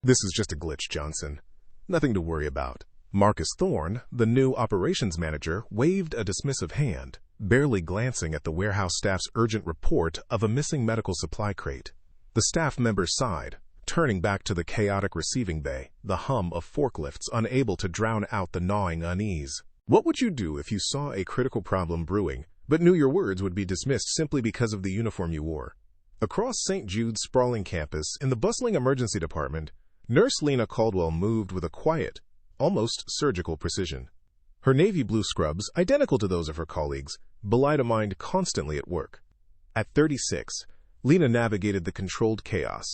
"This is just a glitch, Johnson. Nothing to worry about." Marcus Thorne, the new operations manager, waved a dismissive hand, barely glancing at the warehouse staff's urgent report of a missing medical supply crate. The staff member sighed, turning back to the chaotic receiving bay, the hum of forklifts unable to drown out the gnawing unease. What would you do if you saw a critical problem brewing, but knew your words would be dismissed simply because of the uniform you wore? Across St. Jude's sprawling campus, in the bustling emergency department, Nurse Lena Caldwell moved with a quiet, almost surgical precision. Her navy blue scrubs, identical to those of her colleagues, belied a mind constantly at work. At 36, Lena navigated the controlled chaos,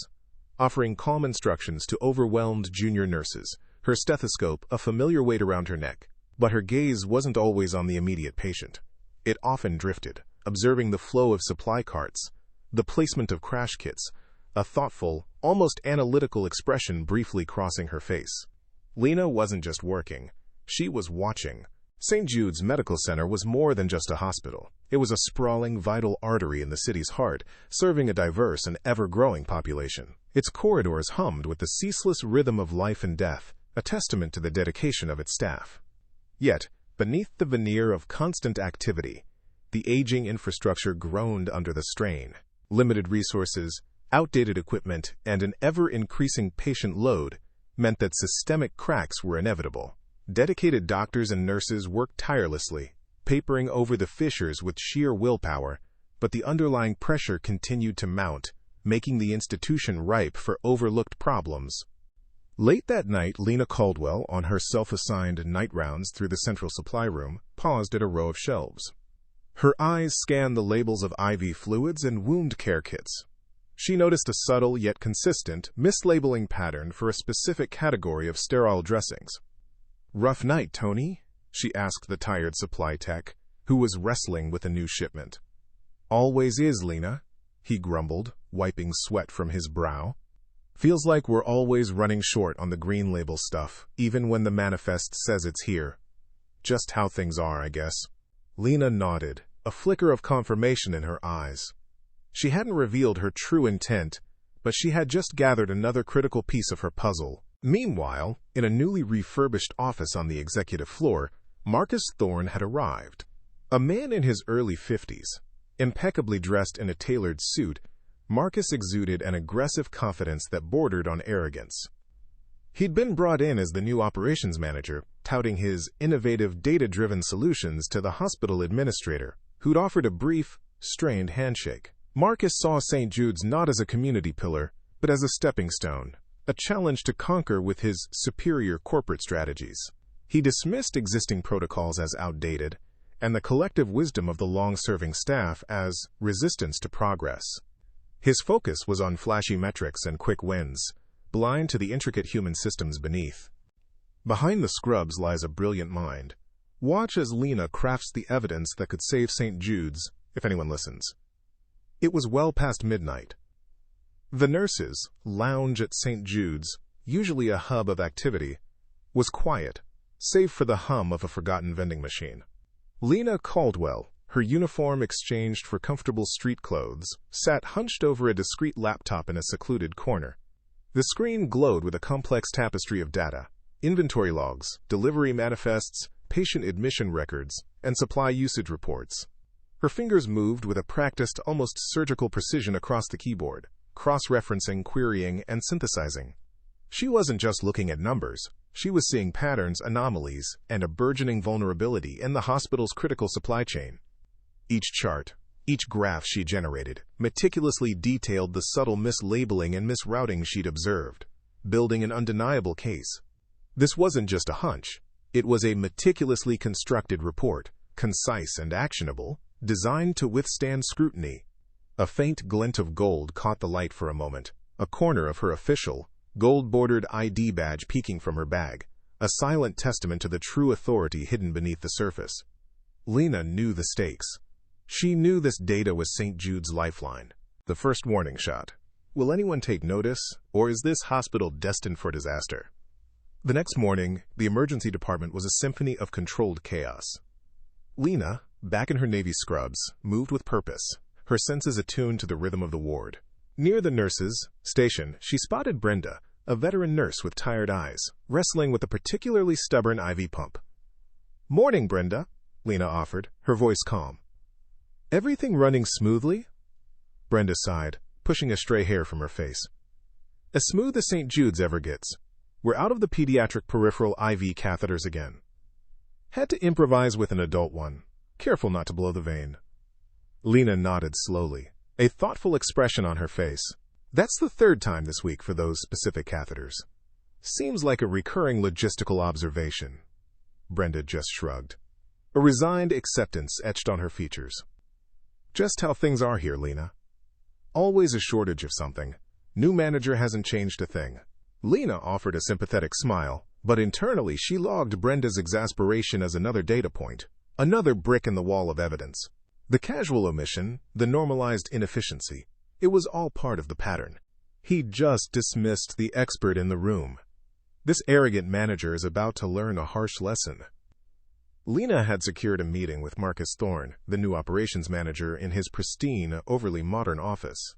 offering calm instructions to overwhelmed junior nurses, her stethoscope a familiar weight around her neck. But her gaze wasn't always on the immediate patient. It often drifted, observing the flow of supply carts, the placement of crash kits, a thoughtful, almost analytical expression briefly crossing her face. Lena wasn't just working, she was watching. St. Jude's Medical Center was more than just a hospital. It was a sprawling, vital artery in the city's heart, serving a diverse and ever-growing population. Its corridors hummed with the ceaseless rhythm of life and death, a testament to the dedication of its staff. Yet, beneath the veneer of constant activity, the aging infrastructure groaned under the strain. Limited resources, outdated equipment, and an ever-increasing patient load meant that systemic cracks were inevitable. Dedicated doctors and nurses worked tirelessly, papering over the fissures with sheer willpower, but the underlying pressure continued to mount, making the institution ripe for overlooked problems. Late that night, Lena Caldwell, on her self-assigned night rounds through the central supply room, paused at a row of shelves. Her eyes scanned the labels of IV fluids and wound care kits. She noticed a subtle yet consistent mislabeling pattern for a specific category of sterile dressings. "Rough night, Tony?" she asked the tired supply tech, who was wrestling with a new shipment. "Always is, Lena," he grumbled, wiping sweat from his brow. "Feels like we're always running short on the green label stuff, even when the manifest says it's here. Just how things are, I guess." Lena nodded, a flicker of confirmation in her eyes. She hadn't revealed her true intent, but she had just gathered another critical piece of her puzzle. Meanwhile, in a newly refurbished office on the executive floor, Marcus Thorne had arrived. A man in his early 50s, impeccably dressed in a tailored suit, Marcus exuded an aggressive confidence that bordered on arrogance. He'd been brought in as the new operations manager, touting his innovative data-driven solutions to the hospital administrator, who'd offered a brief, strained handshake. Marcus saw St. Jude's not as a community pillar, but as a stepping stone, a challenge to conquer with his superior corporate strategies. He dismissed existing protocols as outdated, and the collective wisdom of the long-serving staff as resistance to progress. His focus was on flashy metrics and quick wins, blind to the intricate human systems beneath. Behind the scrubs lies a brilliant mind. Watch as Lena crafts the evidence that could save St. Jude's, if anyone listens. It was well past midnight. The nurses' lounge at St. Jude's, usually a hub of activity, was quiet, save for the hum of a forgotten vending machine. Lena Caldwell, her uniform exchanged for comfortable street clothes, sat hunched over a discreet laptop in a secluded corner. The screen glowed with a complex tapestry of data: inventory logs, delivery manifests, patient admission records, and supply usage reports. Her fingers moved with a practiced, almost surgical precision across the keyboard, cross-referencing, querying, and synthesizing. She wasn't just looking at numbers. She was seeing patterns, anomalies, and a burgeoning vulnerability in the hospital's critical supply chain. Each chart, each graph she generated, meticulously detailed the subtle mislabeling and misrouting she'd observed, building an undeniable case. This wasn't just a hunch. It was a meticulously constructed report, concise and actionable, designed to withstand scrutiny. A faint glint of gold caught the light for a moment, a corner of her official, gold-bordered ID badge peeking from her bag, a silent testament to the true authority hidden beneath the surface. Lena knew the stakes. She knew this data was St. Jude's lifeline. The first warning shot. Will anyone take notice, or is this hospital destined for disaster? The next morning, the emergency department was a symphony of controlled chaos. Lena, back in her navy scrubs, moved with purpose, her senses attuned to the rhythm of the ward. Near the nurses' station, she spotted Brenda, a veteran nurse with tired eyes, wrestling with a particularly stubborn IV pump. "Morning, Brenda," Lena offered, her voice calm. "Everything running smoothly?" Brenda sighed, pushing a stray hair from her face. "As smooth as St. Jude's ever gets. We're out of the pediatric peripheral IV catheters again. Had to improvise with an adult one. Careful not to blow the vein." Lena nodded slowly, a thoughtful expression on her face. "That's the third time this week for those specific catheters. Seems like a recurring logistical observation." Brenda just shrugged. A resigned acceptance etched on her features. "Just how things are here, Lena. Always a shortage of something. New manager hasn't changed a thing." Lena offered a sympathetic smile, but internally she logged Brenda's exasperation as another data point, another brick in the wall of evidence. The casual omission, the normalized inefficiency, it was all part of the pattern. He just dismissed the expert in the room. This arrogant manager is about to learn a harsh lesson. Lena had secured a meeting with Marcus Thorne, the new operations manager, in his pristine, overly modern office.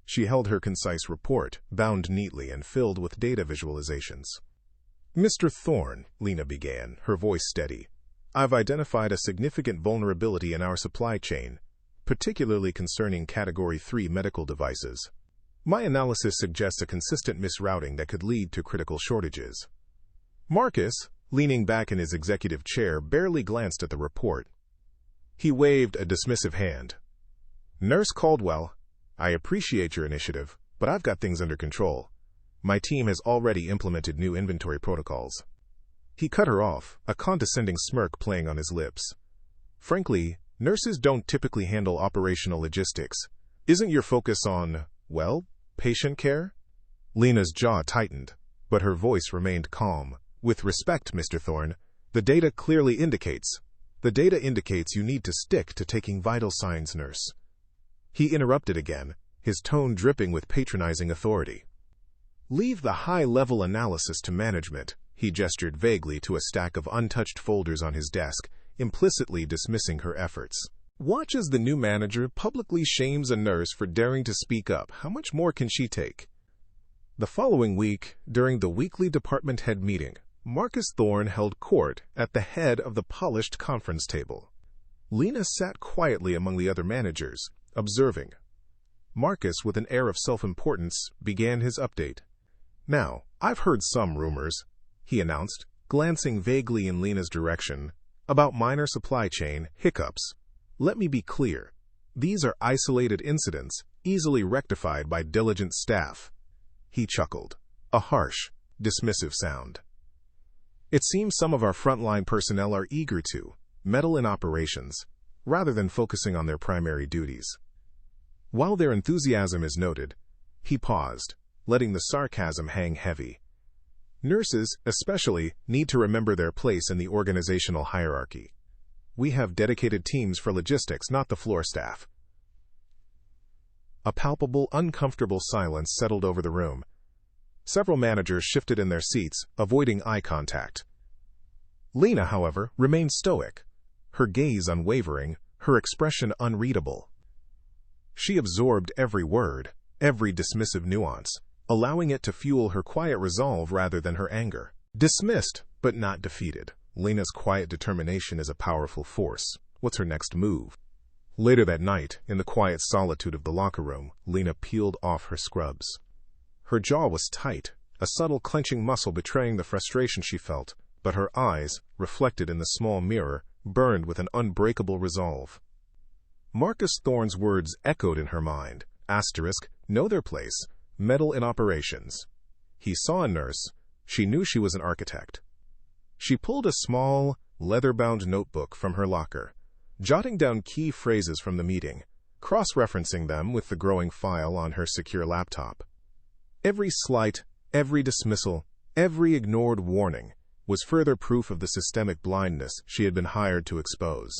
She held her concise report, bound neatly and filled with data visualizations. "Mr. Thorne," Lena began, her voice steady, "I've identified a significant vulnerability in our supply chain, particularly concerning Category 3 medical devices. My analysis suggests a consistent misrouting that could lead to critical shortages." Marcus, leaning back in his executive chair, barely glanced at the report. He waved a dismissive hand. "Nurse Caldwell, I appreciate your initiative, but I've got things under control. My team has already implemented new inventory protocols." He cut her off, a condescending smirk playing on his lips. "Frankly, nurses don't typically handle operational logistics. Isn't your focus on, well, patient care?" Lena's jaw tightened, but her voice remained calm. "With respect, Mr. Thorne, the data clearly indicates you need to stick to taking vital signs, nurse." He interrupted again, his tone dripping with patronizing authority. "Leave the high-level analysis to management." He gestured vaguely to a stack of untouched folders on his desk, implicitly dismissing her efforts. "Watch as the new manager publicly shames a nurse for daring to speak up. How much more can she take?" The following week, during the weekly department head meeting, Marcus Thorne held court at the head of the polished conference table. Lena sat quietly among the other managers, observing. Marcus, with an air of self-importance, began his update. "Now, I've heard some rumors," he announced, glancing vaguely in Lena's direction, "about minor supply chain hiccups. Let me be clear. These are isolated incidents, easily rectified by diligent staff." He chuckled, a harsh, dismissive sound. "It seems some of our frontline personnel are eager to meddle in operations, rather than focusing on their primary duties. While their enthusiasm is noted," he paused, letting the sarcasm hang heavy. "Nurses, especially, need to remember their place in the organizational hierarchy. We have dedicated teams for logistics, not the floor staff." A palpable, uncomfortable silence settled over the room. Several managers shifted in their seats, avoiding eye contact. Lena, however, remained stoic, her gaze unwavering, her expression unreadable. She absorbed every word, every dismissive nuance, allowing it to fuel her quiet resolve rather than her anger. Dismissed, but not defeated. Lena's quiet determination is a powerful force. What's her next move? Later that night, in the quiet solitude of the locker room, Lena peeled off her scrubs. Her jaw was tight, a subtle clenching muscle betraying the frustration she felt, but her eyes, reflected in the small mirror, burned with an unbreakable resolve. Marcus Thorne's words echoed in her mind. Know their place, meddle in operations. He saw a nurse. She knew she was an architect. She pulled a small, leather-bound notebook from her locker, jotting down key phrases from the meeting, cross-referencing them with the growing file on her secure laptop. Every slight, every dismissal, every ignored warning was further proof of the systemic blindness she had been hired to expose.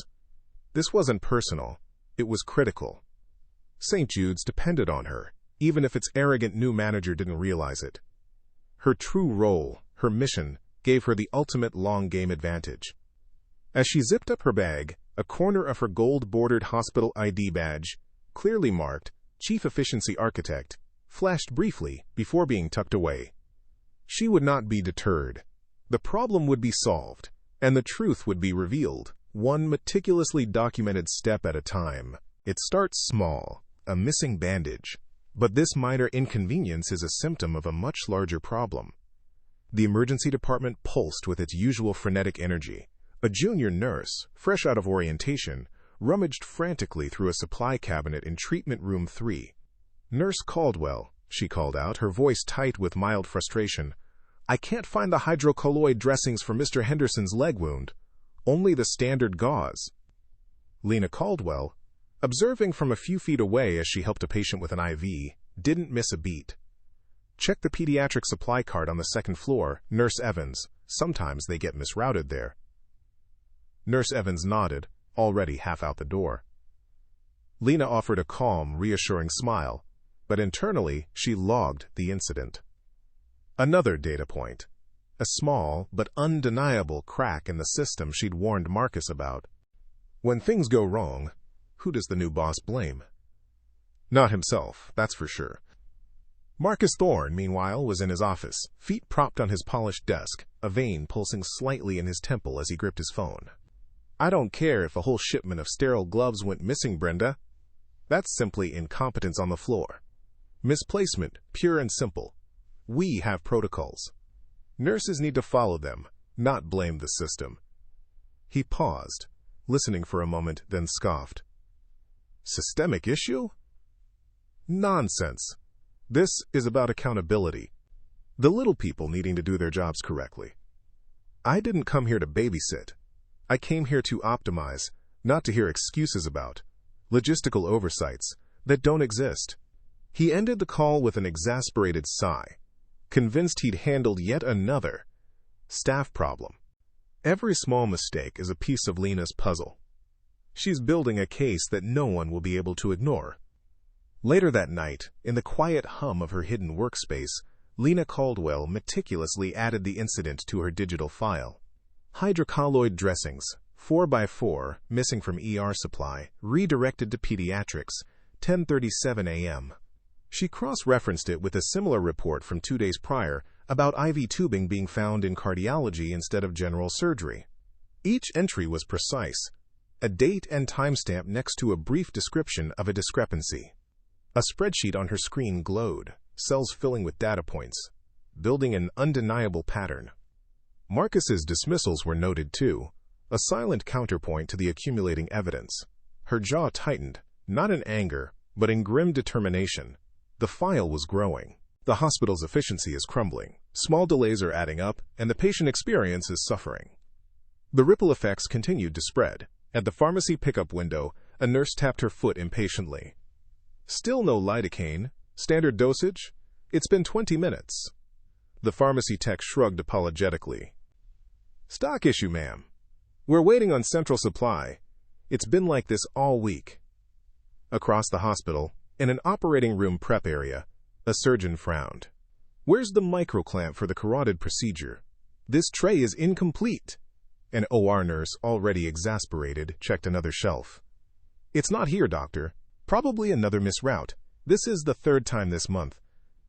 This wasn't personal, it was critical. St. Jude's depended on her, even if its arrogant new manager didn't realize it. Her true role, her mission, gave her the ultimate long-game advantage. As she zipped up her bag, a corner of her gold-bordered hospital ID badge, clearly marked Chief Efficiency Architect, flashed briefly before being tucked away. She would not be deterred. The problem would be solved, and the truth would be revealed, one meticulously documented step at a time. It starts small, a missing bandage. But this minor inconvenience is a symptom of a much larger problem. The emergency department pulsed with its usual frenetic energy. A junior nurse, fresh out of orientation, rummaged frantically through a supply cabinet in treatment room 3. "Nurse Caldwell," she called out, her voice tight with mild frustration. "I can't find the hydrocolloid dressings for Mr. Henderson's leg wound. Only the standard gauze." Lena Caldwell, observing from a few feet away as she helped a patient with an IV, didn't miss a beat. "Check the pediatric supply cart on the second floor, Nurse Evans. Sometimes they get misrouted there." Nurse Evans nodded, already half out the door. Lena offered a calm, reassuring smile, but internally she logged the incident. Another data point. A small but undeniable crack in the system she'd warned Marcus about. When things go wrong, who does the new boss blame? Not himself, that's for sure. Marcus Thorne, meanwhile, was in his office, feet propped on his polished desk, a vein pulsing slightly in his temple as he gripped his phone. "I don't care if a whole shipment of sterile gloves went missing, Brenda. That's simply incompetence on the floor. Misplacement, pure and simple. We have protocols. Nurses need to follow them, not blame the system." He paused, listening for a moment, then scoffed. "Systemic issue? Nonsense. This is about accountability. The little people needing to do their jobs correctly. I didn't come here to babysit. I came here to optimize, not to hear excuses about logistical oversights that don't exist." He ended the call with an exasperated sigh, convinced he'd handled yet another staff problem. Every small mistake is a piece of Lena's puzzle. She's building a case that no one will be able to ignore. Later that night, in the quiet hum of her hidden workspace, Lena Caldwell meticulously added the incident to her digital file. Hydrocolloid dressings, 4x4, missing from ER supply, redirected to pediatrics, 10:37 a.m. She cross-referenced it with a similar report from 2 days prior about IV tubing being found in cardiology instead of general surgery. Each entry was precise, a date and timestamp next to a brief description of a discrepancy. A spreadsheet on her screen glowed, cells filling with data points, building an undeniable pattern. Marcus's dismissals were noted too, a silent counterpoint to the accumulating evidence. Her jaw tightened, not in anger, but in grim determination. The file was growing. The hospital's efficiency is crumbling. Small delays are adding up, and the patient experience is suffering. The ripple effects continued to spread. At the pharmacy pickup window, a nurse tapped her foot impatiently. "Still no lidocaine. Standard dosage? It's been 20 minutes. The pharmacy tech shrugged apologetically. "Stock issue, ma'am. We're waiting on central supply. It's been like this all week." Across the hospital, in an operating room prep area, a surgeon frowned. "Where's the microclamp for the carotid procedure? This tray is incomplete." An OR nurse, already exasperated, checked another shelf. "It's not here, doctor. Probably another misroute. This is the 3rd time this month.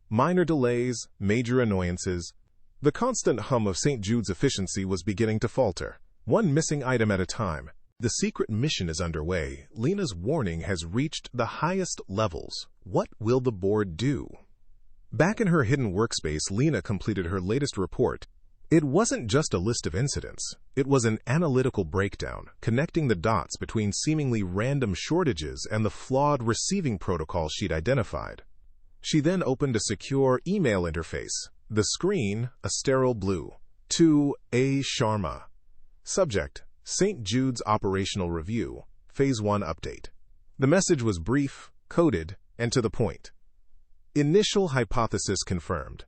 Minor delays, major annoyances." The constant hum of St. Jude's efficiency was beginning to falter, one missing item at a time. The secret mission is underway. Lena's warning has reached the highest levels. What will the board do? Back in her hidden workspace, Lena completed her latest report. It wasn't just a list of incidents. It was an analytical breakdown, connecting the dots between seemingly random shortages and the flawed receiving protocol she'd identified. She then opened a secure email interface. The screen, a sterile blue. To A. Sharma. Subject: St. Jude's Operational Review, Phase 1 Update. The message was brief, coded, and to the point. Initial hypothesis confirmed.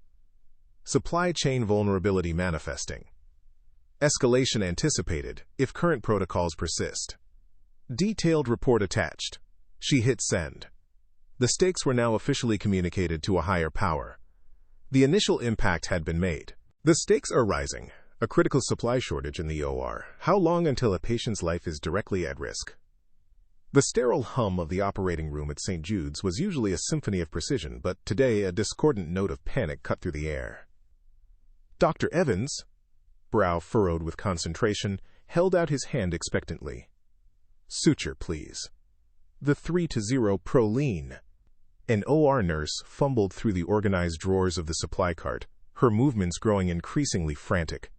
Supply chain vulnerability manifesting. Escalation anticipated if current protocols persist. Detailed report attached. She hit send. The stakes were now officially communicated to a higher power. The initial impact had been made. The stakes are rising. A critical supply shortage in the OR. How long until a patient's life is directly at risk? The sterile hum of the operating room at St. Jude's was usually a symphony of precision, but today a discordant note of panic cut through the air. Dr. Evans, brow furrowed with concentration, held out his hand expectantly. Suture, please. The 3-0 Proline. An OR nurse fumbled through the organized drawers of the supply cart, her movements growing increasingly frantic.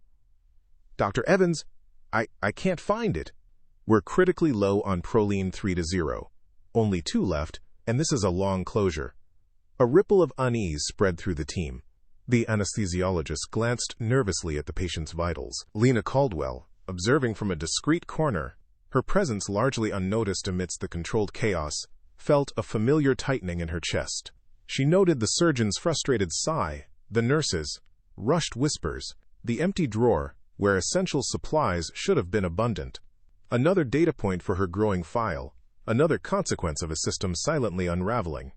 Dr. Evans, I can't find it. We're critically low on Proline 3-0. Only 2 left, and this is a long closure. A ripple of unease spread through the team. The anesthesiologist glanced nervously at the patient's vitals. Lena Caldwell, observing from a discreet corner, her presence largely unnoticed amidst the controlled chaos, felt a familiar tightening in her chest. She noted the surgeon's frustrated sigh, the nurse's rushed whispers, the empty drawer where essential supplies should have been abundant. Another data point for her growing file, another consequence of a system silently unraveling.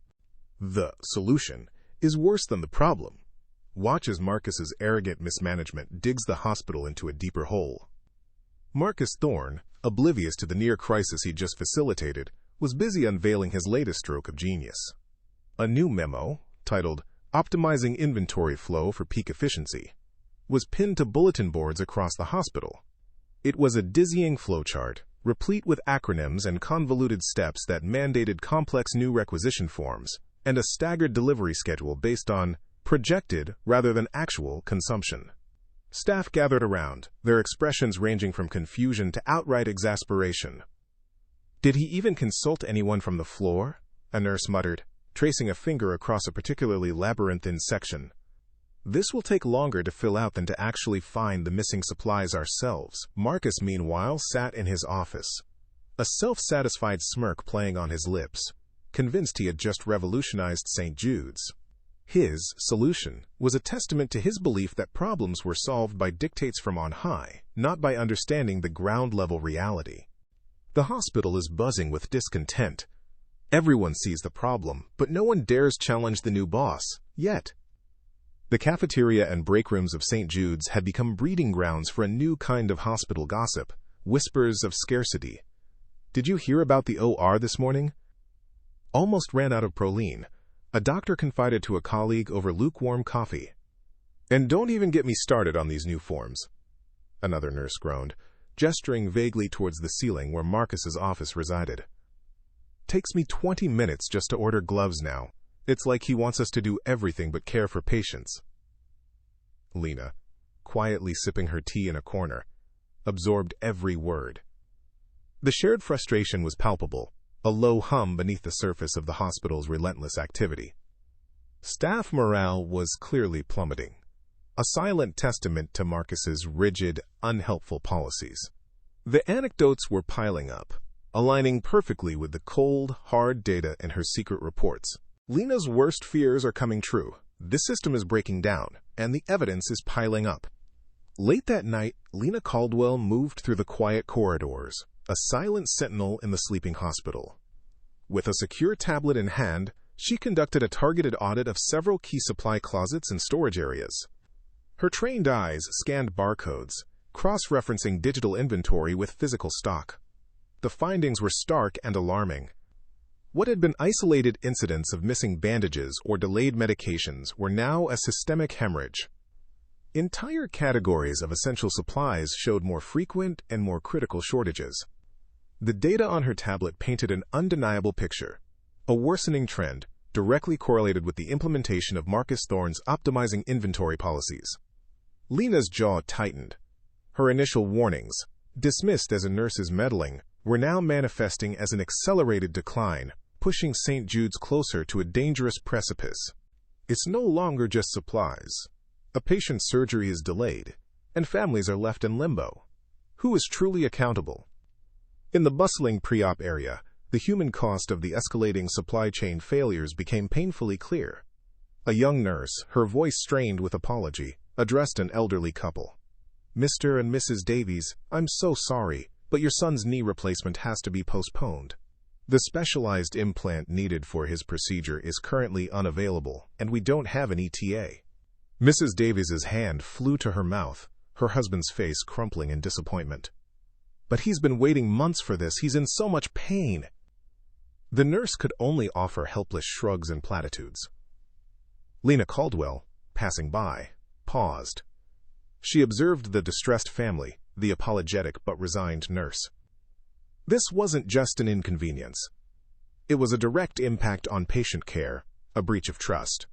The solution is worse than the problem. Watch as Marcus's arrogant mismanagement digs the hospital into a deeper hole. Marcus Thorne, oblivious to the near crisis he'd just facilitated, was busy unveiling his latest stroke of genius. A new memo, titled Optimizing Inventory Flow for Peak Efficiency, was pinned to bulletin boards across the hospital. It was a dizzying flowchart, replete with acronyms and convoluted steps that mandated complex new requisition forms, and a staggered delivery schedule based on projected rather than actual consumption. Staff gathered around, their expressions ranging from confusion to outright exasperation. Did he even consult anyone from the floor? A nurse muttered, tracing a finger across a particularly labyrinthine section. This will take longer to fill out than to actually find the missing supplies ourselves. Marcus, meanwhile, sat in his office, a self-satisfied smirk playing on his lips, convinced he had just revolutionized St. Jude's. His solution was a testament to his belief that problems were solved by dictates from on high, not by understanding the ground-level reality. The hospital is buzzing with discontent. Everyone sees the problem, but no one dares challenge the new boss, yet. The cafeteria and break rooms of St. Jude's had become breeding grounds for a new kind of hospital gossip, whispers of scarcity. Did you hear about the OR this morning? Almost ran out of Proline, a doctor confided to a colleague over lukewarm coffee. And don't even get me started on these new forms, another nurse groaned, gesturing vaguely towards the ceiling where Marcus's office resided. Takes me 20 minutes just to order gloves now. It's like he wants us to do everything but care for patients. Lena, quietly sipping her tea in a corner, absorbed every word. The shared frustration was palpable, a low hum beneath the surface of the hospital's relentless activity. Staff morale was clearly plummeting, a silent testament to Marcus's rigid, unhelpful policies. The anecdotes were piling up, aligning perfectly with the cold, hard data in her secret reports. Lena's worst fears are coming true. This system is breaking down, and the evidence is piling up. Late that night, Lena Caldwell moved through the quiet corridors, a silent sentinel in the sleeping hospital. With a secure tablet in hand, she conducted a targeted audit of several key supply closets and storage areas. Her trained eyes scanned barcodes, cross-referencing digital inventory with physical stock. The findings were stark and alarming. What had been isolated incidents of missing bandages or delayed medications were now a systemic hemorrhage. Entire categories of essential supplies showed more frequent and more critical shortages. The data on her tablet painted an undeniable picture, a worsening trend directly correlated with the implementation of Marcus Thorne's optimizing inventory policies. Lena's jaw tightened. Her initial warnings, dismissed as a nurse's meddling, were now manifesting as an accelerated decline, pushing St. Jude's closer to a dangerous precipice. It's no longer just supplies. A patient's surgery is delayed, and families are left in limbo. Who is truly accountable? In the bustling pre-op area, the human cost of the escalating supply chain failures became painfully clear. A young nurse, her voice strained with apology, addressed an elderly couple. "Mr. and Mrs. Davies, I'm so sorry, but your son's knee replacement has to be postponed. The specialized implant needed for his procedure is currently unavailable, and we don't have an ETA." Mrs. Davies's hand flew to her mouth, her husband's face crumpling in disappointment. "But he's been waiting months for this. He's in so much pain." The nurse could only offer helpless shrugs and platitudes. Lena Caldwell, passing by, paused, She observed the distressed family, the apologetic but resigned nurse. This wasn't just an inconvenience. It was a direct impact on patient care, a breach of trust.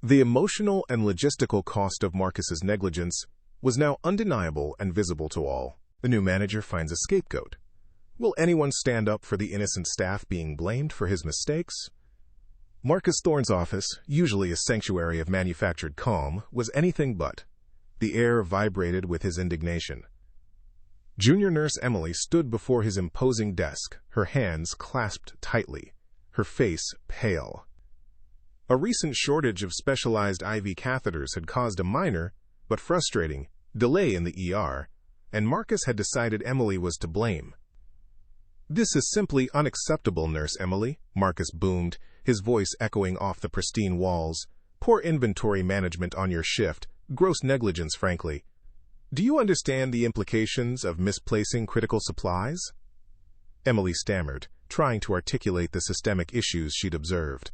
The emotional and logistical cost of Marcus's negligence was now undeniable and visible to all. The new manager finds a scapegoat. Will anyone stand up for the innocent staff being blamed for his mistakes? Marcus Thorne's office, usually a sanctuary of manufactured calm, was anything but. The air vibrated with his indignation. Junior nurse Emily stood before his imposing desk, her hands clasped tightly, her face pale. A recent shortage of specialized IV catheters had caused a minor, but frustrating, delay in the ER, and Marcus had decided Emily was to blame. "This is simply unacceptable, Nurse Emily," Marcus boomed, his voice echoing off the pristine walls. "Poor inventory management on your shift, gross negligence, frankly. Do you understand the implications of misplacing critical supplies?" Emily stammered, trying to articulate the systemic issues she'd observed.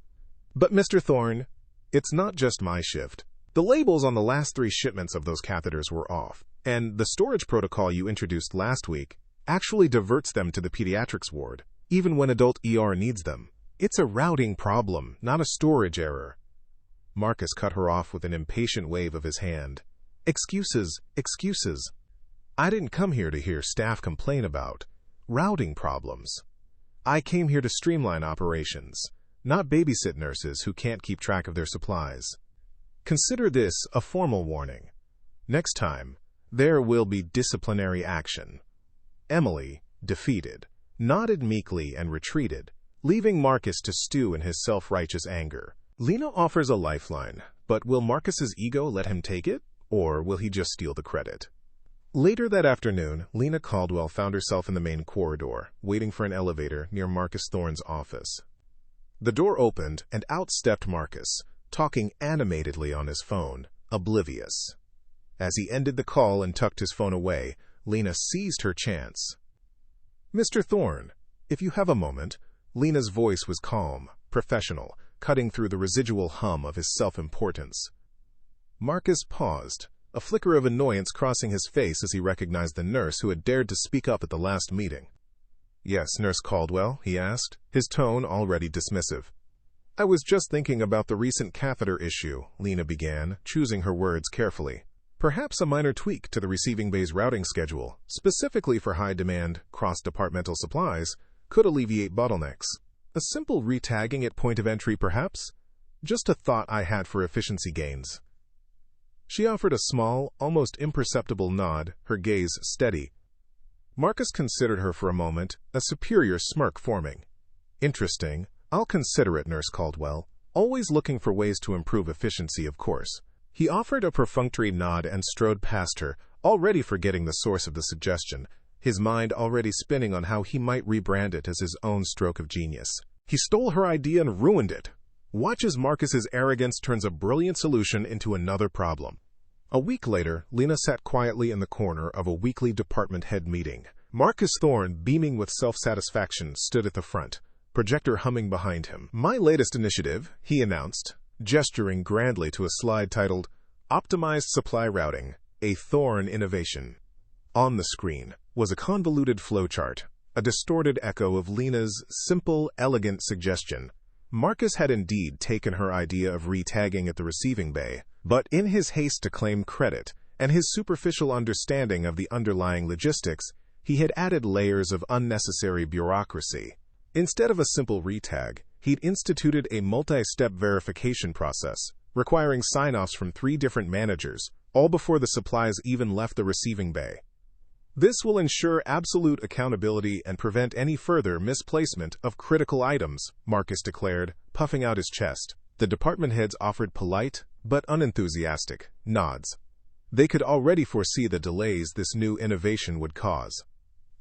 "But Mr. Thorne, it's not just my shift. The labels on the last 3 shipments of those catheters were off, and the storage protocol you introduced last week actually diverts them to the pediatrics ward, even when adult ER needs them. It's a routing problem, not a storage error." Marcus cut her off with an impatient wave of his hand. "Excuses, excuses. I didn't come here to hear staff complain about routing problems. I came here to streamline operations, not babysit nurses who can't keep track of their supplies. Consider this a formal warning. Next time, there will be disciplinary action." Emily, defeated, nodded meekly and retreated, leaving Marcus to stew in his self-righteous anger. Lena offers a lifeline, but will Marcus's ego let him take it? Or will he just steal the credit? Later that afternoon, Lena Caldwell found herself in the main corridor, waiting for an elevator near Marcus Thorne's office. The door opened, and out stepped Marcus, talking animatedly on his phone, oblivious. As he ended the call and tucked his phone away, Lena seized her chance. "Mr. Thorne, if you have a moment." Lena's voice was calm, professional, cutting through the residual hum of his self-importance. Marcus paused, a flicker of annoyance crossing his face as he recognized the nurse who had dared to speak up at the last meeting. "Yes, Nurse Caldwell," he asked, his tone already dismissive. "I was just thinking about the recent catheter issue," Lena began, choosing her words carefully. "Perhaps a minor tweak to the receiving bay's routing schedule, specifically for high-demand, cross-departmental supplies, could alleviate bottlenecks. A simple retagging at point of entry, perhaps? Just a thought I had for efficiency gains." She offered a small, almost imperceptible nod, her gaze steady. Marcus considered her for a moment, a superior smirk forming. "Interesting. I'll consider it, Nurse Caldwell. Always looking for ways to improve efficiency, of course." He offered a perfunctory nod and strode past her, already forgetting the source of the suggestion, his mind already spinning on how he might rebrand it as his own stroke of genius. He stole her idea and ruined it. Watch as Marcus's arrogance turns a brilliant solution into another problem. A week later, Lena sat quietly in the corner of a weekly department head meeting. Marcus Thorne, beaming with self-satisfaction, stood at the front, projector humming behind him. "My latest initiative," he announced, gesturing grandly to a slide titled, "Optimized Supply Routing, a Thorne Innovation." On the screen was a convoluted flowchart, a distorted echo of Lena's simple, elegant suggestion. Marcus had indeed taken her idea of retagging at the receiving bay, but in his haste to claim credit and his superficial understanding of the underlying logistics, he had added layers of unnecessary bureaucracy. Instead of a simple retag, he'd instituted a multi-step verification process, requiring sign-offs from 3 different managers, all before the supplies even left the receiving bay. "This will ensure absolute accountability and prevent any further misplacement of critical items," Marcus declared, puffing out his chest. The department heads offered polite, but unenthusiastic, nods. They could already foresee the delays this new innovation would cause.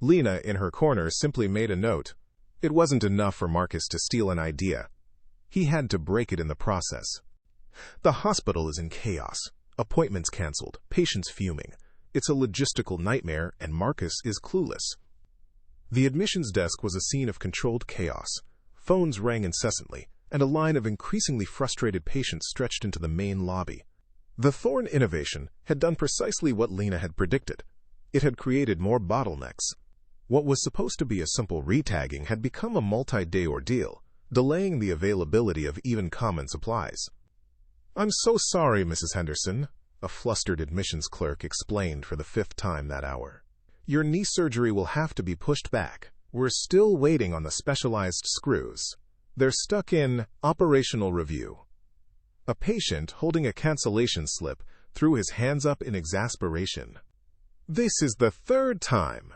Lena, in her corner, simply made a note. It wasn't enough for Marcus to steal an idea. He had to break it in the process. "The hospital is in chaos. Appointments canceled, patients fuming. It's a logistical nightmare, and Marcus is clueless." The admissions desk was a scene of controlled chaos. Phones rang incessantly, and a line of increasingly frustrated patients stretched into the main lobby. The Thorne innovation had done precisely what Lena had predicted. It had created more bottlenecks. What was supposed to be a simple retagging had become a multi-day ordeal, delaying the availability of even common supplies. "I'm so sorry, Mrs. Henderson," a flustered admissions clerk explained for the 5th time that hour. "Your knee surgery will have to be pushed back. We're still waiting on the specialized screws. They're stuck in operational review." A patient holding a cancellation slip threw his hands up in exasperation. "This is the 3rd time.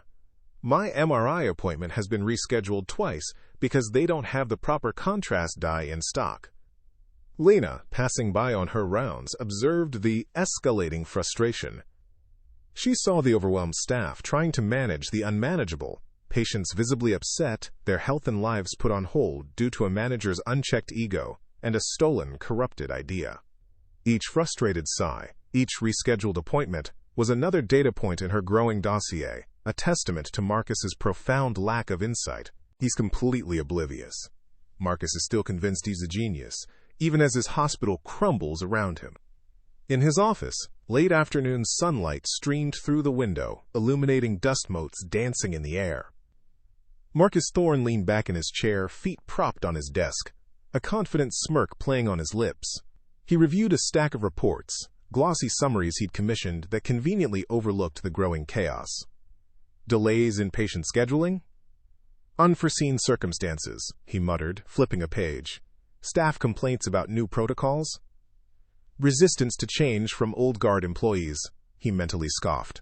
My MRI appointment has been rescheduled twice because they don't have the proper contrast dye in stock." Lena, passing by on her rounds, observed the escalating frustration. She saw the overwhelmed staff trying to manage the unmanageable, patients visibly upset, their health and lives put on hold due to a manager's unchecked ego and a stolen, corrupted idea. Each frustrated sigh, each rescheduled appointment, was another data point in her growing dossier, a testament to Marcus's profound lack of insight. He's completely oblivious. Marcus is still convinced he's a genius, even as his hospital crumbles around him. In his office, late afternoon sunlight streamed through the window, illuminating dust motes dancing in the air. Marcus Thorne leaned back in his chair, feet propped on his desk, a confident smirk playing on his lips. He reviewed a stack of reports, glossy summaries he'd commissioned that conveniently overlooked the growing chaos. Delays in patient scheduling? Unforeseen circumstances, he muttered, flipping a page. Staff complaints about new protocols? Resistance to change from old guard employees, he mentally scoffed.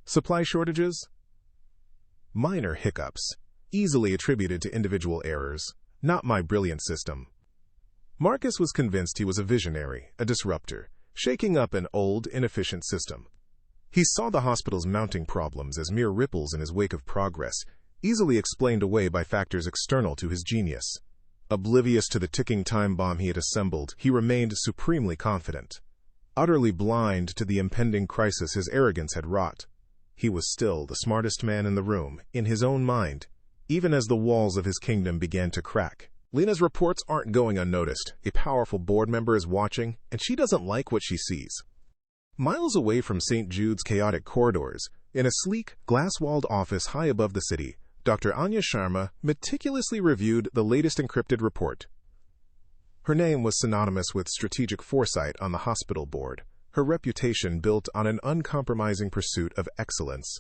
Supply shortages? Minor hiccups, easily attributed to individual errors, not my brilliant system. Marcus was convinced he was a visionary, a disruptor, shaking up an old, inefficient system. He saw the hospital's mounting problems as mere ripples in his wake of progress, easily explained away by factors external to his genius. Oblivious to the ticking time bomb he had assembled, he remained supremely confident. Utterly blind to the impending crisis his arrogance had wrought. He was still the smartest man in the room, in his own mind, even as the walls of his kingdom began to crack. Lena's reports aren't going unnoticed. A powerful board member is watching, and she doesn't like what she sees. Miles away from St. Jude's chaotic corridors, in a sleek, glass-walled office high above the city, Dr. Anya Sharma meticulously reviewed the latest encrypted report. Her name was synonymous with strategic foresight on the hospital board, her reputation built on an uncompromising pursuit of excellence.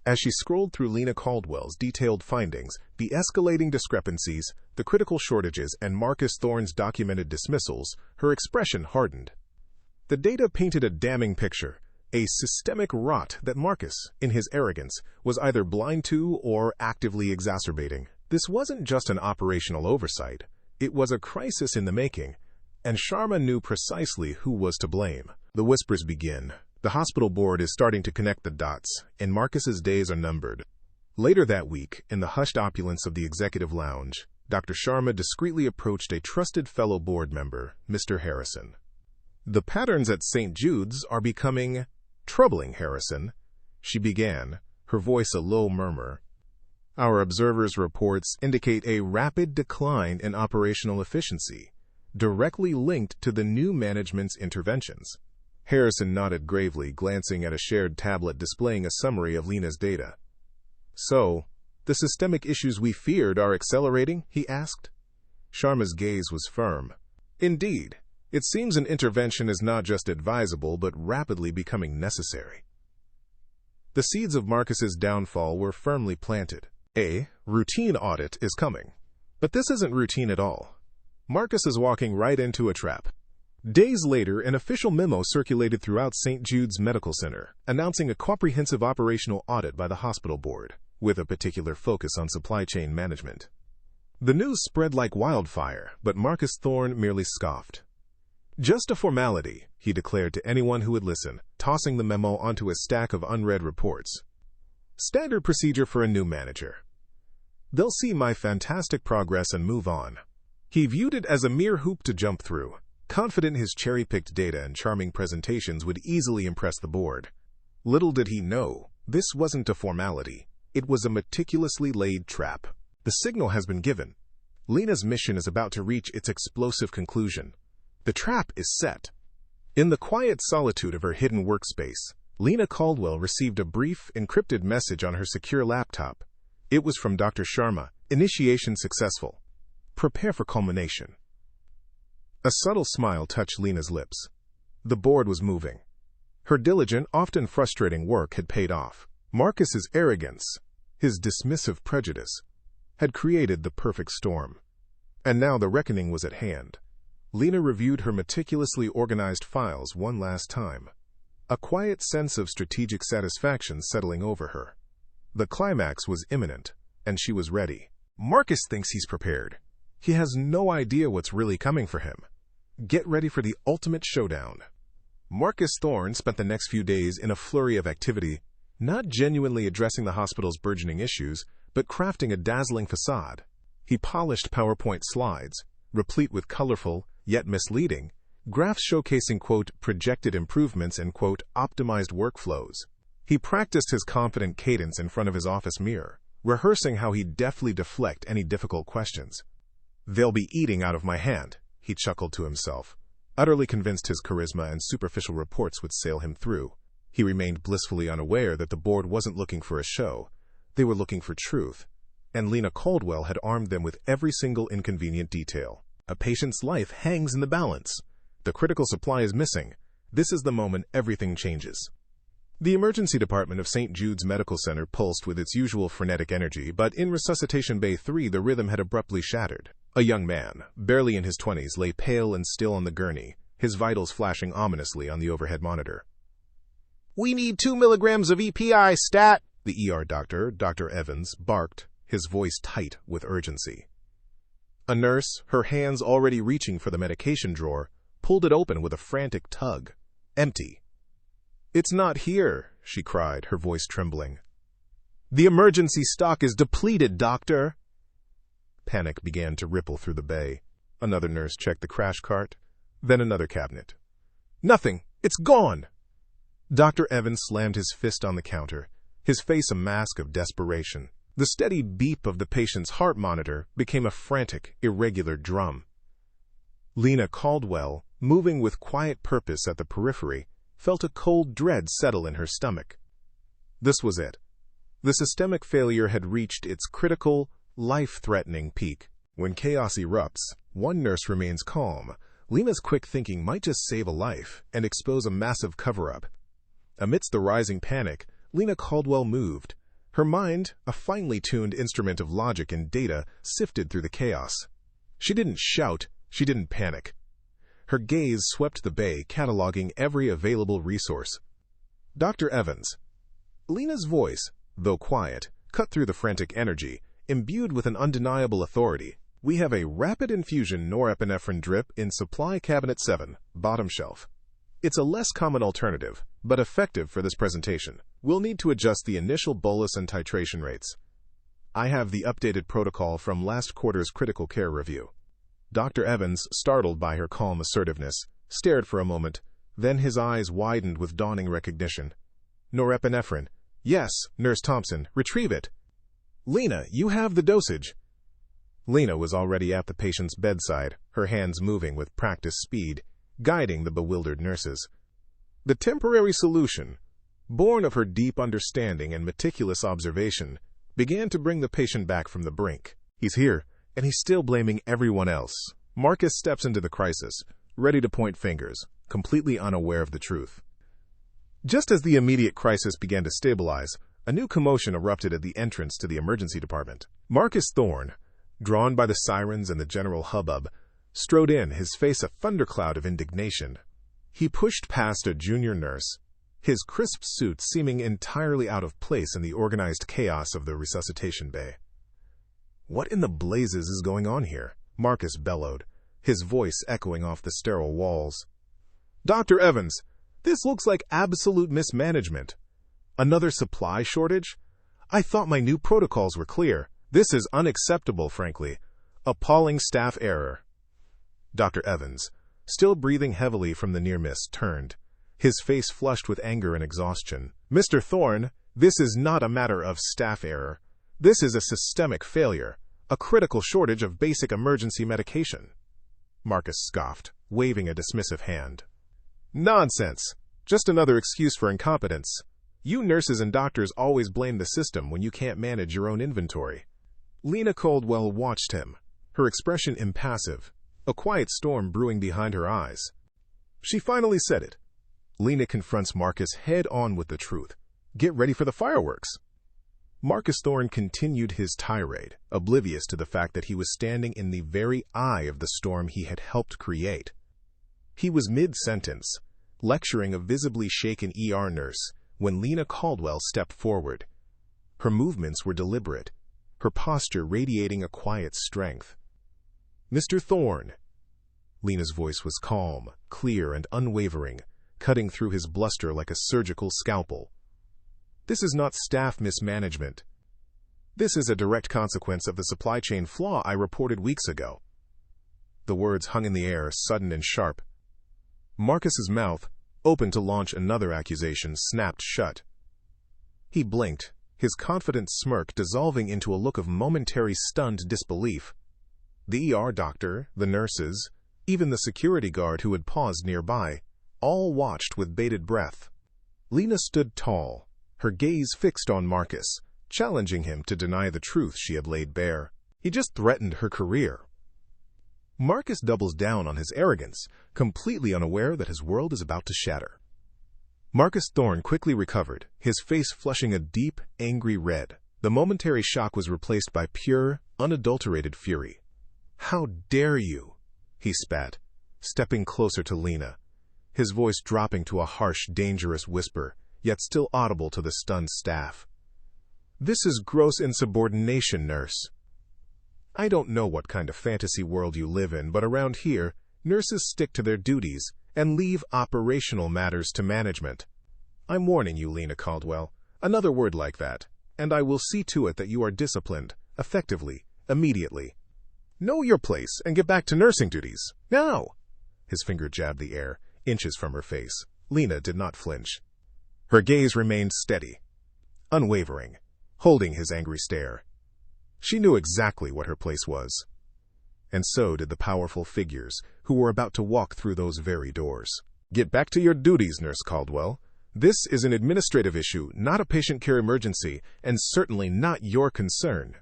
As she scrolled through Lena Caldwell's detailed findings, the escalating discrepancies, the critical shortages, and Marcus Thorne's documented dismissals, her expression hardened. The data painted a damning picture, a systemic rot that Marcus, in his arrogance, was either blind to or actively exacerbating. This wasn't just an operational oversight. It was a crisis in the making, and Sharma knew precisely who was to blame. The whispers begin. The hospital board is starting to connect the dots, and Marcus's days are numbered. Later that week, in the hushed opulence of the executive lounge, Dr. Sharma discreetly approached a trusted fellow board member, Mr. Harrison. "The patterns at St. Jude's are becoming troubling, Harrison," she began, her voice a low murmur. "Our observers' reports indicate a rapid decline in operational efficiency, directly linked to the new management's interventions." Harrison nodded gravely, glancing at a shared tablet displaying a summary of Lena's data. "So, the systemic issues we feared are accelerating?" he asked. Sharma's gaze was firm. "Indeed, it seems an intervention is not just advisable but rapidly becoming necessary." The seeds of Marcus's downfall were firmly planted. A routine audit is coming. But this isn't routine at all. Marcus is walking right into a trap. Days later, an official memo circulated throughout St. Jude's Medical Center, announcing a comprehensive operational audit by the hospital board, with a particular focus on supply chain management. The news spread like wildfire, but Marcus Thorne merely scoffed. "Just a formality," he declared to anyone who would listen, tossing the memo onto a stack of unread reports. "Standard procedure for a new manager. They'll see my fantastic progress and move on." He viewed it as a mere hoop to jump through, confident his cherry-picked data and charming presentations would easily impress the board. Little did he know, this wasn't a formality. It was a meticulously laid trap. The signal has been given. Lena's mission is about to reach its explosive conclusion. The trap is set. In the quiet solitude of her hidden workspace, Lena Caldwell received a brief, encrypted message on her secure laptop. It was from Dr. Sharma. Initiation successful. Prepare for culmination. A subtle smile touched Lena's lips. The board was moving. Her diligent, often frustrating work had paid off. Marcus's arrogance, his dismissive prejudice, had created the perfect storm. And now the reckoning was at hand. Lena reviewed her meticulously organized files one last time. A quiet sense of strategic satisfaction settling over her. The climax was imminent, and she was ready. Marcus thinks he's prepared. He has no idea what's really coming for him. Get ready for the ultimate showdown. Marcus Thorne spent the next few days in a flurry of activity, not genuinely addressing the hospital's burgeoning issues, but crafting a dazzling facade. He polished PowerPoint slides, replete with colorful, yet misleading, graphs showcasing, quote, projected improvements and, quote, optimized workflows. He practiced his confident cadence in front of his office mirror, rehearsing how he'd deftly deflect any difficult questions. "They'll be eating out of my hand," he chuckled to himself, utterly convinced his charisma and superficial reports would sail him through. He remained blissfully unaware that the board wasn't looking for a show. They were looking for truth, and Lena Caldwell had armed them with every single inconvenient detail. A patient's life hangs in the balance. The critical supply is missing. This is the moment everything changes. The emergency department of St. Jude's Medical Center pulsed with its usual frenetic energy, but in Resuscitation Bay 3 the rhythm had abruptly shattered. A young man, barely in his 20s, lay pale and still on the gurney, his vitals flashing ominously on the overhead monitor. "We need 2 milligrams of EPI, stat!" The ER doctor, Dr. Evans, barked, his voice tight with urgency. A nurse, her hands already reaching for the medication drawer, pulled it open with a frantic tug. Empty. "It's not here," she cried, her voice trembling. "The emergency stock is depleted, doctor." Panic began to ripple through the bay. Another nurse checked the crash cart, then another cabinet. "Nothing! It's gone!" Dr. Evans slammed his fist on the counter, his face a mask of desperation. The steady beep of the patient's heart monitor became a frantic, irregular drum. Lena Caldwell, moving with quiet purpose at the periphery, felt a cold dread settle in her stomach. This was it. The systemic failure had reached its critical, life-threatening peak. When chaos erupts, one nurse remains calm. Lena's quick thinking might just save a life and expose a massive cover-up. Amidst the rising panic, Lena Caldwell moved. Her mind, a finely tuned instrument of logic and data, sifted through the chaos. She didn't shout, she didn't panic. Her gaze swept the bay, cataloging every available resource. "Dr. Evans." Lena's voice, though quiet, cut through the frantic energy, imbued with an undeniable authority. "We have a rapid infusion norepinephrine drip in supply cabinet 7, bottom shelf. It's a less common alternative, but effective for this presentation. We'll need to adjust the initial bolus and titration rates. I have the updated protocol from last quarter's critical care review." Dr. Evans, startled by her calm assertiveness, stared for a moment, then his eyes widened with dawning recognition. "Norepinephrine. Yes, Nurse Thompson, retrieve it." "Lena, you have the dosage." Lena was already at the patient's bedside, her hands moving with practiced speed, guiding the bewildered nurses. The temporary solution, born of her deep understanding and meticulous observation, began to bring the patient back from the brink. He's here, and he's still blaming everyone else. Marcus steps into the crisis, ready to point fingers, completely unaware of the truth. Just as the immediate crisis began to stabilize, a new commotion erupted at the entrance to the emergency department. Marcus Thorne, drawn by the sirens and the general hubbub, strode in, his face a thundercloud of indignation. He pushed past a junior nurse, his crisp suit seeming entirely out of place in the organized chaos of the resuscitation bay. "What in the blazes is going on here?" Marcus bellowed, his voice echoing off the sterile walls. "Dr. Evans, this looks like absolute mismanagement. Another supply shortage? I thought my new protocols were clear. This is unacceptable, frankly. Appalling staff error." Dr. Evans, still breathing heavily from the near mist, turned, his face flushed with anger and exhaustion. "Mr. Thorne, this is not a matter of staff error. This is a systemic failure, a critical shortage of basic emergency medication." Marcus scoffed, waving a dismissive hand. Nonsense. Just another excuse for incompetence. You nurses and doctors always blame the system when you can't manage your own inventory. Lena Caldwell watched him, her expression impassive, a quiet storm brewing behind her eyes. She finally said it. Lena confronts Marcus head-on with the truth. Get ready for the fireworks. Marcus Thorne continued his tirade, oblivious to the fact that he was standing in the very eye of the storm he had helped create. He was mid-sentence, lecturing a visibly shaken ER nurse, when Lena Caldwell stepped forward. Her movements were deliberate, her posture radiating a quiet strength. "Mr. Thorne." Lena's voice was calm, clear, and unwavering, cutting through his bluster like a surgical scalpel. "This is not staff mismanagement. This is a direct consequence of the supply chain flaw I reported weeks ago." The words hung in the air, sudden and sharp. Marcus's mouth, open to launch another accusation, snapped shut. He blinked, his confident smirk dissolving into a look of momentary stunned disbelief. The ER doctor, the nurses, even the security guard who had paused nearby, all watched with bated breath. Lena stood tall, her gaze fixed on Marcus, challenging him to deny the truth she had laid bare. He just threatened her career. Marcus doubles down on his arrogance, completely unaware that his world is about to shatter. Marcus Thorne quickly recovered, his face flushing a deep, angry red. The momentary shock was replaced by pure, unadulterated fury. "How dare you?" he spat, stepping closer to Lena, his voice dropping to a harsh, dangerous whisper, yet still audible to the stunned staff. "This is gross insubordination, nurse. I don't know what kind of fantasy world you live in, but around here, nurses stick to their duties and leave operational matters to management. I'm warning you, Lena Caldwell. Another word like that, and I will see to it that you are disciplined, effectively, immediately. Know your place and get back to nursing duties, now!" His finger jabbed the air, inches from her face. Lena did not flinch. Her gaze remained steady, unwavering, holding his angry stare. She knew exactly what her place was. And so did the powerful figures who were about to walk through those very doors. "Get back to your duties, Nurse Caldwell. This is an administrative issue, not a patient care emergency, and certainly not your concern."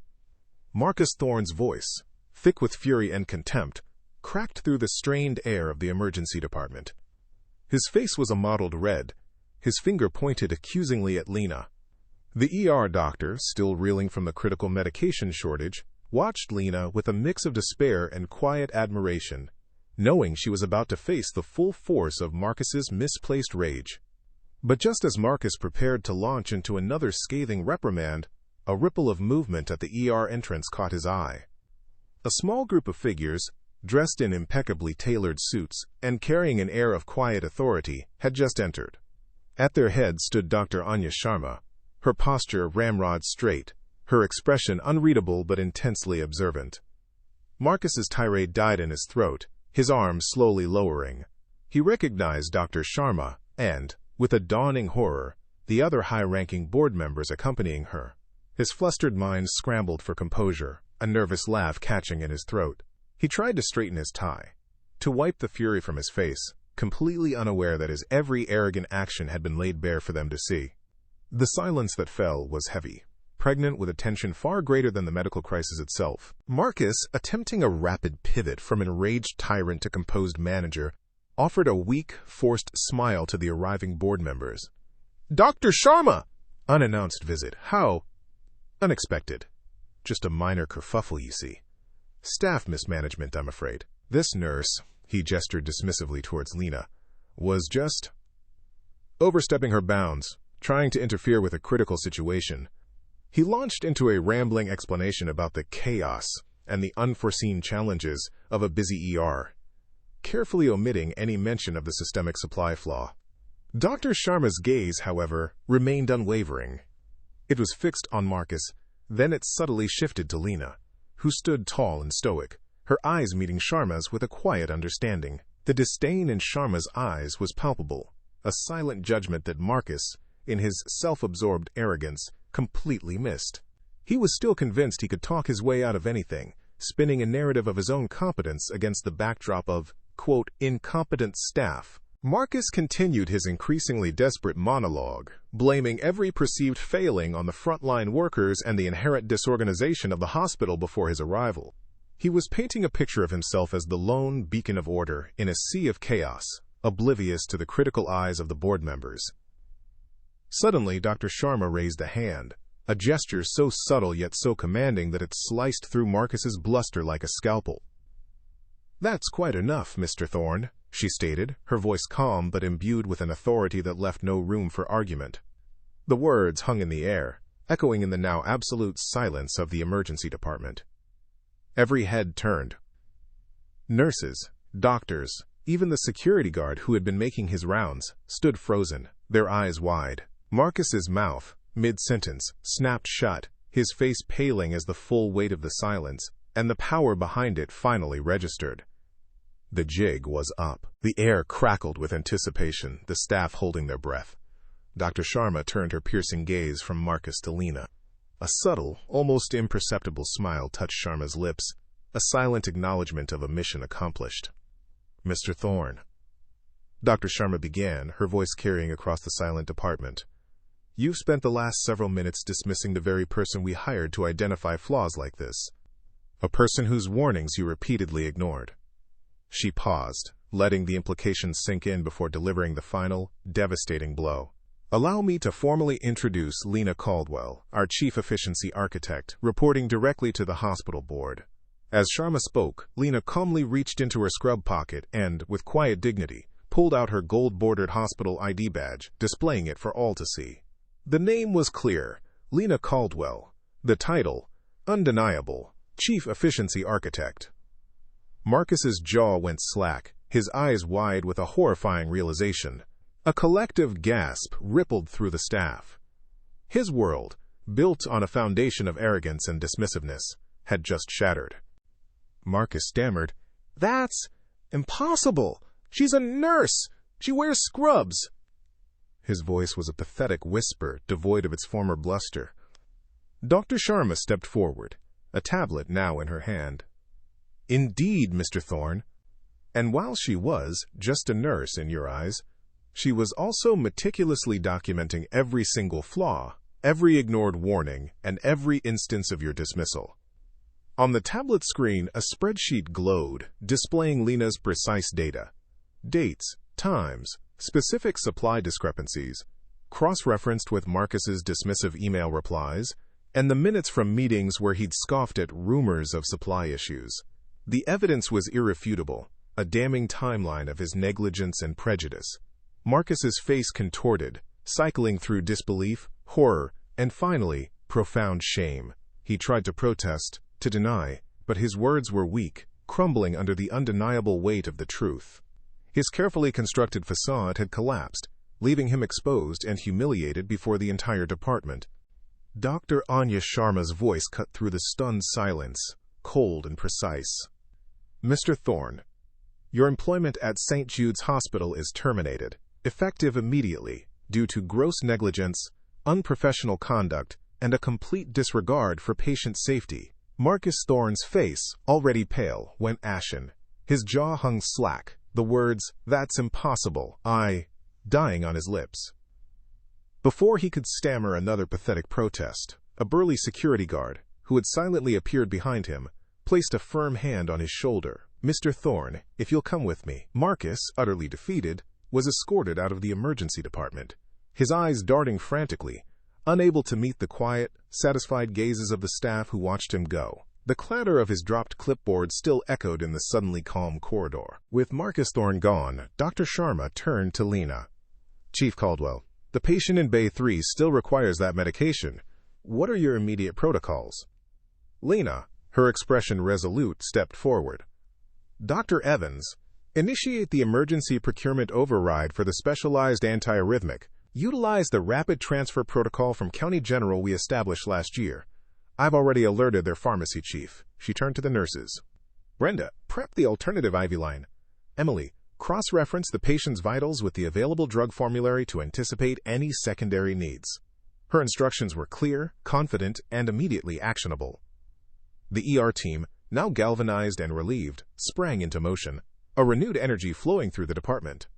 Marcus Thorne's voice, thick with fury and contempt, cracked through the strained air of the emergency department. His face was a mottled red, his finger pointed accusingly at Lena. The ER doctor, still reeling from the critical medication shortage, watched Lena with a mix of despair and quiet admiration, knowing she was about to face the full force of Marcus's misplaced rage. But just as Marcus prepared to launch into another scathing reprimand, a ripple of movement at the ER entrance caught his eye. A small group of figures, dressed in impeccably tailored suits and carrying an air of quiet authority, had just entered. At their head stood Dr. Anya Sharma, her posture ramrod straight, her expression unreadable but intensely observant. Marcus's tirade died in his throat, his arms slowly lowering. He recognized Dr. Sharma and, with a dawning horror, the other high-ranking board members accompanying her. His flustered mind scrambled for composure, a nervous laugh catching in his throat. He tried to straighten his tie, to wipe the fury from his face, completely unaware that his every arrogant action had been laid bare for them to see. The silence that fell was heavy, pregnant with a tension far greater than the medical crisis itself. Marcus, attempting a rapid pivot from enraged tyrant to composed manager, offered a weak, forced smile to the arriving board members. "Dr. Sharma!" Unannounced visit. How? Unexpected. Just a minor kerfuffle, you see. Staff mismanagement, I'm afraid. This nurse, he gestured dismissively towards Lena, was just overstepping her bounds, trying to interfere with a critical situation. He launched into a rambling explanation about the chaos and the unforeseen challenges of a busy ER, carefully omitting any mention of the systemic supply flaw. Dr. Sharma's gaze, however, remained unwavering. It was fixed on Marcus, then it subtly shifted to Lena, who stood tall and stoic, her eyes meeting Sharma's with a quiet understanding. The disdain in Sharma's eyes was palpable, a silent judgment that Marcus, in his self-absorbed arrogance, completely missed. He was still convinced he could talk his way out of anything, spinning a narrative of his own competence against the backdrop of, quote, incompetent staff, Marcus continued his increasingly desperate monologue, blaming every perceived failing on the frontline workers and the inherent disorganization of the hospital before his arrival. He was painting a picture of himself as the lone beacon of order in a sea of chaos, oblivious to the critical eyes of the board members. Suddenly, Dr. Sharma raised a hand, a gesture so subtle yet so commanding that it sliced through Marcus's bluster like a scalpel. "That's quite enough, Mr. Thorne," she stated, her voice calm but imbued with an authority that left no room for argument. The words hung in the air, echoing in the now absolute silence of the emergency department. Every head turned. Nurses, doctors, even the security guard who had been making his rounds, stood frozen, their eyes wide. Marcus's mouth, mid-sentence, snapped shut, his face paling as the full weight of the silence and the power behind it finally registered. The jig was up. The air crackled with anticipation, the staff holding their breath. Dr. Sharma turned her piercing gaze from Marcus to Lena. A subtle, almost imperceptible smile touched Sharma's lips, a silent acknowledgement of a mission accomplished. "Mr. Thorne," Dr. Sharma began, her voice carrying across the silent department, "you've spent the last several minutes dismissing the very person we hired to identify flaws like this. A person whose warnings you repeatedly ignored." She paused, letting the implications sink in before delivering the final, devastating blow. "Allow me to formally introduce Lena Caldwell, our Chief Efficiency Architect, reporting directly to the hospital board." As Sharma spoke, Lena calmly reached into her scrub pocket and, with quiet dignity, pulled out her gold-bordered hospital ID badge, displaying it for all to see. The name was clear, Lena Caldwell. The title, undeniable, Chief Efficiency Architect. Marcus's jaw went slack, his eyes wide with a horrifying realization. A collective gasp rippled through the staff. His world, built on a foundation of arrogance and dismissiveness, had just shattered. Marcus stammered, "That's impossible! She's a nurse! She wears scrubs!" His voice was a pathetic whisper, devoid of its former bluster. Dr. Sharma stepped forward, a tablet now in her hand. "Indeed, Mr. Thorne. And while she was just a nurse in your eyes, she was also meticulously documenting every single flaw, every ignored warning, and every instance of your dismissal." On the tablet screen, a spreadsheet glowed, displaying Lena's precise data. Dates, times, specific supply discrepancies, cross-referenced with Marcus's dismissive email replies, and the minutes from meetings where he'd scoffed at rumors of supply issues. The evidence was irrefutable, a damning timeline of his negligence and prejudice. Marcus's face contorted, cycling through disbelief, horror, and finally, profound shame. He tried to protest, to deny, but his words were weak, crumbling under the undeniable weight of the truth. His carefully constructed facade had collapsed, leaving him exposed and humiliated before the entire department. Dr. Anya Sharma's voice cut through the stunned silence, cold and precise. "Mr. Thorne, your employment at St. Jude's Hospital is terminated, effective immediately, due to gross negligence, unprofessional conduct, and a complete disregard for patient safety." Marcus Thorne's face, already pale, went ashen. His jaw hung slack, the words, "That's impossible, dying on his lips. Before he could stammer another pathetic protest, a burly security guard, who had silently appeared behind him, placed a firm hand on his shoulder. "Mr. Thorne, if you'll come with me." Marcus, utterly defeated, was escorted out of the emergency department, his eyes darting frantically, unable to meet the quiet, satisfied gazes of the staff who watched him go. The clatter of his dropped clipboard still echoed in the suddenly calm corridor. With Marcus Thorne gone, Dr. Sharma turned to Lena. "Chief Caldwell, the patient in Bay 3 still requires that medication. What are your immediate protocols?" Lena, her expression resolute, stepped forward. "Dr. Evans, initiate the emergency procurement override for the specialized antiarrhythmic. Utilize the rapid transfer protocol from County General we established last year. I've already alerted their pharmacy chief." She turned to the nurses. "Brenda, prep the alternative IV line. Emily, cross-reference the patient's vitals with the available drug formulary to anticipate any secondary needs." Her instructions were clear, confident, and immediately actionable. The ER team, now galvanized and relieved, sprang into motion, a renewed energy flowing through the department.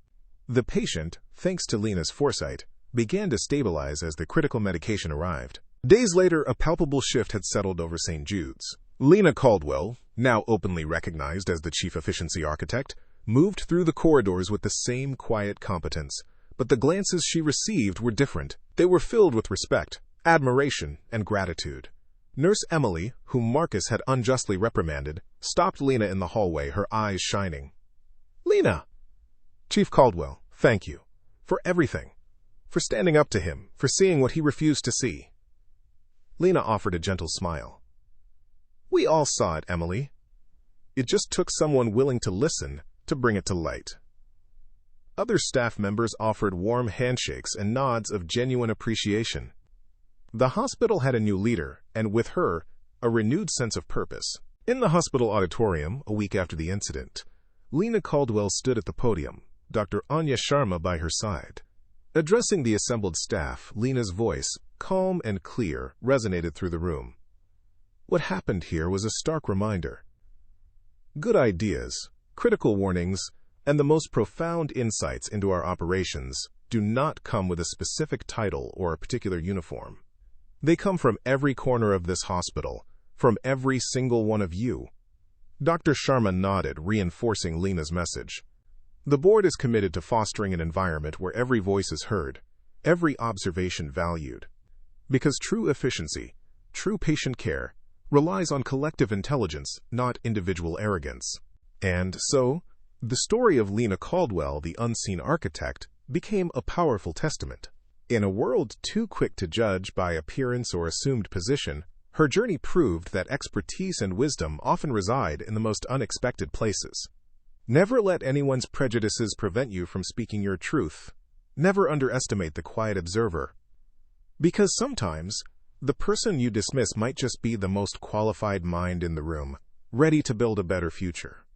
The patient, thanks to Lena's foresight, began to stabilize as the critical medication arrived. Days later, a palpable shift had settled over St. Jude's. Lena Caldwell, now openly recognized as the chief efficiency architect, moved through the corridors with the same quiet competence. But the glances she received were different. They were filled with respect, admiration, and gratitude. Nurse Emily, whom Marcus had unjustly reprimanded, stopped Lena in the hallway, her eyes shining. "Lena!" "Chief Caldwell, thank you. For everything. For standing up to him, for seeing what he refused to see." Lena offered a gentle smile. "We all saw it, Emily. It just took someone willing to listen to bring it to light." Other staff members offered warm handshakes and nods of genuine appreciation. The hospital had a new leader, and with her, a renewed sense of purpose. In the hospital auditorium, a week after the incident, Lena Caldwell stood at the podium, Dr. Anya Sharma by her side. Addressing the assembled staff, Lena's voice, calm and clear, resonated through the room. What happened here was a stark reminder. Good ideas, critical warnings, and the most profound insights into our operations do not come with a specific title or a particular uniform. They come from every corner of this hospital, from every single one of you. Dr. Sharma nodded, reinforcing Lena's message. The board is committed to fostering an environment where every voice is heard, every observation valued. Because true efficiency, true patient care, relies on collective intelligence, not individual arrogance. And so, the story of Lena Caldwell, the unseen architect, became a powerful testament. In a world too quick to judge by appearance or assumed position, her journey proved that expertise and wisdom often reside in the most unexpected places. Never let anyone's prejudices prevent you from speaking your truth. Never underestimate the quiet observer. Because sometimes, the person you dismiss might just be the most qualified mind in the room, ready to build a better future.